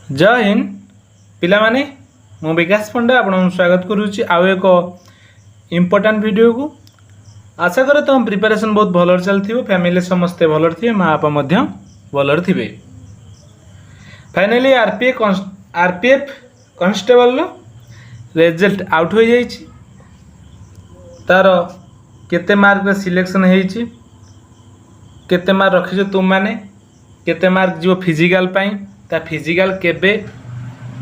जय हिंद पिला माने मु विकास पंडा आपन स्वागत करुच्ची आउ एक इम्पोर्टाट वीडियो को। आशा करे तुम प्रिपरेशन बहुत भल चलती फैमिली समस्ते भल थे माँ बापा भल थे। Finally RPF constable result out हो जाइए। तार केते मार्क सिलेक्शन होती केते मार्क रखीच तुम मैंने केते मार्क जो फिजिकल पाई ता फिजिकल केबे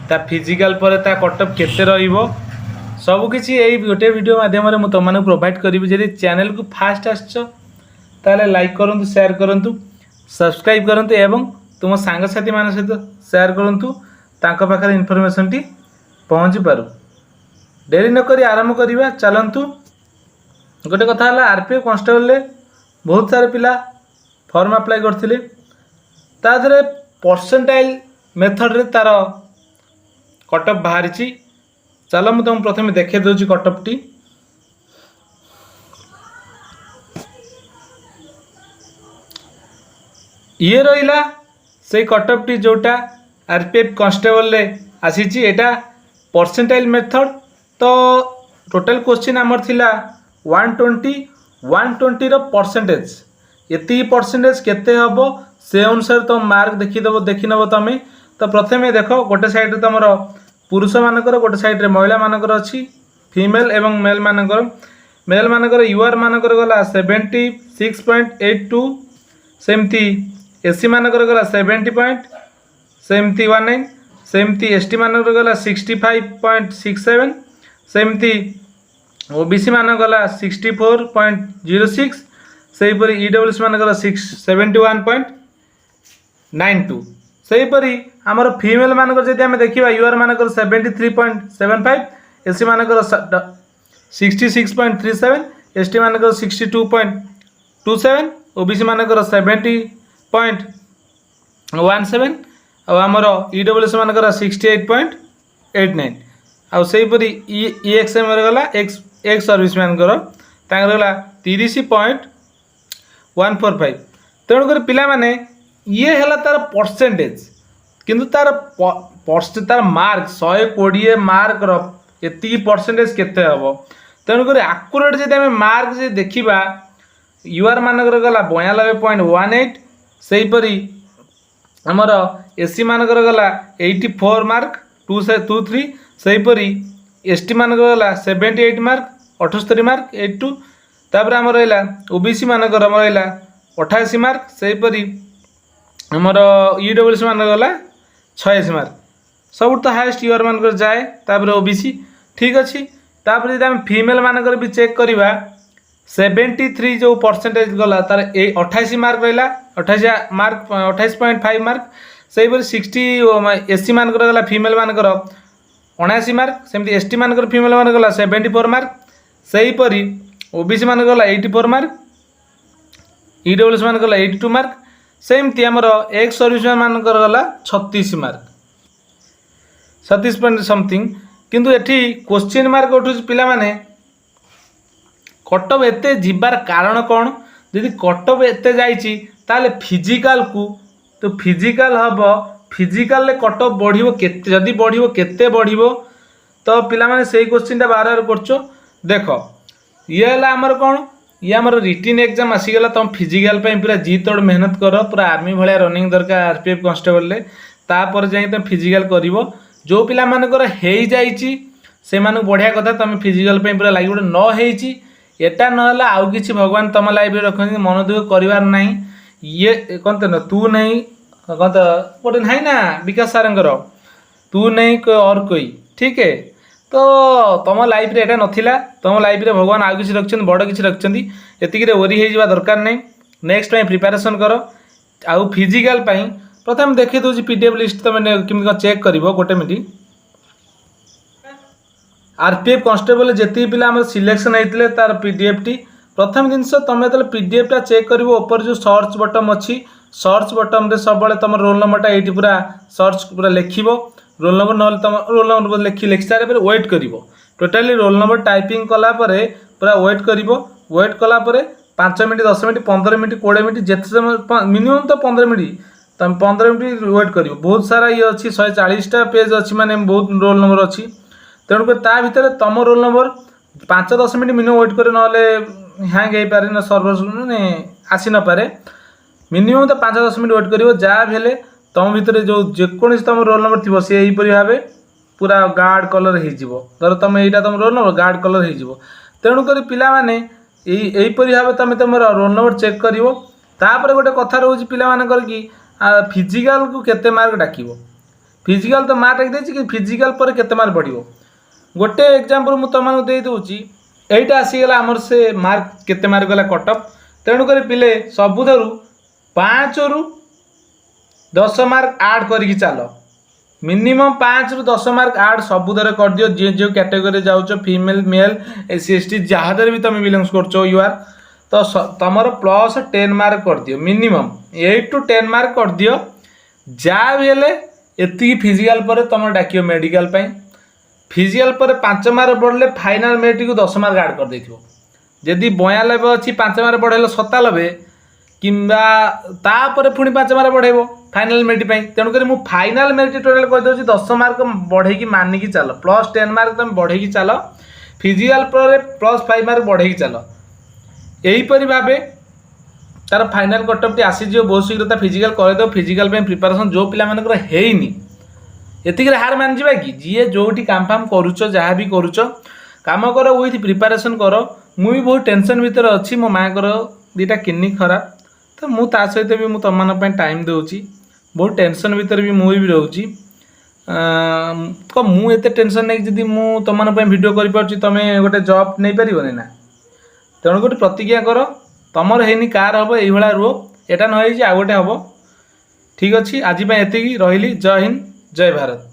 ता फिजिकल पर ता कटअप केते रहिबो सबकिछि यही गोटे वीडियो माध्यम मुझे तुम मानक प्रोवाइड करी। जदि चैनल को फास्ट आसछ ताले लाइक करंतु शेयर करंतु सब्सक्राइब करंतु एवं तुम सांगसाथी मान सहित शेयर करंतु तांको पाखरे इन्फॉर्मेशन टी पहुँची पारु। डेरी न करी आरंभ करिवा चलंतु। गोटे कथा है आरपीएफ कांस्टेबल ले बहुत सारे पिला फॉर्म अप्लाई करथिले तादरे परसेंटाइल मेथड रे तार कटअप बाहरी। चलो मुझे तुम प्रथम देखे दूसरी कटअप टी। ये रहा से कटअप टी जोटा आरपीएफ कांस्टेबल ले आसी एटा परसेंटाइल मेथड। तो टोटल क्वेश्चन आमर थिला 120 रो परसेंटेज ये परसेंटेज केते हबो से अनुसार तुम मार्क देखिनब तुम। तो प्रथम देख गोटे साइड तुम पुरुष मानकर गोटे साइड रे महिला मानकर अच्छी फीमेल एवं मेल मानकर यूआर मानकर गला 76.82 सेमती एससी मानकर गला 70 सेमती 19 सेमती एसटी मानकर गला 65.67 सेमती ओबीसी मान गला 64.06 सेहीपरि ईडब्ल्यूएस मान गला 71.92 सेहीपरि आमर फीमेल मानकर जदि आम देखा यूआर मानकर 73.75 एससी मानकर 66.37 एसटी मानकर 62.27 ओबीसी मानकर 70.17 और आमर ईडब्ल्यूएस मानकर 68.89 आउ सेहीपरि ईएक्सएम गला एक्स सर्विस मानकर गला 30.145। तेणुकर पिला माने ये है तार परसेंटेज किंतु तार मार्क 120 मार्क ये परसेंटेज केते हम। तेणुकर आकुरेट जब आम मार्क जे देखा यूआर मानकर गला 92.18 सेहीपरि आमर एससी मानकर गला 84 मार्क 23 सेहीपरि एसटी मानकर गला 78 मार्क 78 मार्क 82 तापर आम रहा ओबीसी मानकर रहा 88 मार्क सेहीपरि आमर ईडब्ल्यूएस मान गला 86 मार्क सब तो हाएस्ट यूआर मानकर जाए तापर ओबीसी ठीक अच्छी। तापर जब आम फीमेल मानकर भी चेक करवा 73 जो परसेंटेज गला तार 88 मार्क रहा 28.5 मार्क सेहीपरि 60 एससी मानकर गला फीमेल मानकर 79 मार्क सेमती एसटी मानकर फीमेल मान गला 74 मार्क सेहीपरि ओबीसी मान गला 84 मार्क ईडब्ल्यूएस मान गला 82 मार्क सेमती आमर एक्स सर्विस मानकर गला 36 मार्क 37 पॉइंट समथिंग। किंतु एठी क्वेश्चन मार्क उठू पिला माने कटअप एते जिबार कारण कौन यदि कटअप एते जाइछि ताले फिजिकल को तो फिजिकल हम फिजिकल कटअप बढ़िबो केते जदि बढ़िबो केते बढ़िबो तो पिला माने सेही क्वेश्चन टा बार बार करछो। देखो ये है आमर कौन ये आमर रिटिन एग्जाम आसीगला तुम फिजिकल पूरा जी तोड़ मेहनत कर पूरा आर्मी भाया रनिंग दरकार आरपीएफ कांस्टेबल ले तापर जाई तुम फिजिकल करिवो जो पिला मानकर हे जाइछि से मानु बढ़िया कथा तुम फिजिकल पूरा लगी गोटे न होइछि एटा नहला आउ किछि भगवान तुम लाइफ रखनी मन दुख करिवार नाही ये कहते न तू नहीं कहते गोटे नहीं ना विकास सारंगर तू नहीं कोई और कोई ठीक है। तो तुम लाइफ रे एटा नथिला तुम लाइफ रे भगवान आउ किछि रखछन बड़ किछि रखछन एतिकी रे ओरी हे जिबा दरकार नहीं। नेक्स्ट टाइम प्रिपरेशन करो आउ फिजिकल पाई प्रथम देखि दोजी पीडीएफ लिस्ट तुम केमि चेक करिवो गोटे मिनिट। आरपीएफ कांस्टेबल जेति पिला हमर सिलेक्शन होइतले तार पीडीएफ टी प्रथम जिनस तुम जो पीडीएफ टा चेक करिवो ऊपर जो सर्च बटन अच्छी सर्च बटन रे सब तुम रोल नंबरटा ये पूरा सर्च पूरा लिखिबो रोल नंबर ना तुम रोल नंबर लिखि सारे वेट कर टोटाली रोल नंबर टाइपिंग कला पूरा वेट कर वेट कला 5 मिनट 10 मिनट 15 मिनट 20 मिनट जिते समय मिनिमम तो 15 मिनट तुम 15 मिनट वेट कर। बहुत सारा ये अच्छी 140टा पेज अच्छी माने बहुत रोल नंबर अच्छी तेणुक ता भितर तुम roll number 5-10 minute minimum wait करे ना हैंग हो पारे ना सर्वर मैंने आसी न पारे मिनिमम तो 5-10 मिनट वेट कर जहाँ भी तुम भितर जो जेकोसी तुम रोल नंबर थी सी यहीपरि भाव पूरा गार्ड कलर हो धर तुम यहाँ तुम रोल नंबर गार्ड कलर हो तेणुक पिला माने यहीपरि भाव तुम तुम रोल नंबर चेक कर गोटे कथा रोच पिलाकर कि फिजिकाल को केते मार्क डाक फिजिकाल तो मार्क डाक कि फिजिकाल पर केते मार्क बढ़ गोटे एग्जांपल मुझे तुमको दे दूची यहीटा आसीगला आमर से मार्क केते मार्क गला कटअप तेणुक पिले सबुधारू 5 ରୁ 10 मार्क आड करके चल मिनिमम 5 ରୁ 10 मार्क आड सबुदारे कर दियो जे जो कैटेगरी जाऊँ फीमेल मेल SC जहाँ भी तुम बिलोंग्स कर यूआर तो तुमर प्लस 10 मार्क कर दियो मिनिमम 8 to 10 मार्क कर दियो जहाँ भी एति फिजिकाल पर तुम डाक मेडिकल फिजिकाल पर 5 मार्क बढ़ले फाइनाल मेरिट को 10 मार्क आड कर देथिबो जदि 92 अच्छी 5 मार्क बढ़ेल 97 किंबा तापर पुणी 5 मार्क बढ़ेबो फाइनाल मेरिट तेणुक मुझे फाइनाल मेरिट टोटाल कहीदे 10 मार्क बढ़े मानिकी चल प्लस 10 मार्क तुम बढ़े चल फिजिकाल पर प्लस 5 मार्क बढ़े चल यहीपरि भाव तार फाइनाल कटअप आसीज बहुत शीघ्र फिजिकाल करदे फिजिकाल प्रिपेरेसन जो पिला मानकर हेनी एतिक हार मान जा कि जी जो काम फाम करुच जहाँ भी करुच काम कर विथ प्रिपेरेसन कर मुझे बहुत टेंशन भितर अच्छी मो माँ को 2टा किडनी खराब तो मु ता सहित भी मुझे तुम टाइम दूची बहुत टेंशन भितर भी मुझे भी रोची तो मुझे टेंशन नहीं जब मुझे तुम भिडियो कर तुम्हें गोटे जॉब नहीं पार ना तेणु गोटे प्रतिज्ञा कर तुमर है कार हम ये रुह एटा न आ गोटे हम ठीक अच्छे आज एति रही जय हिंद जय भारत।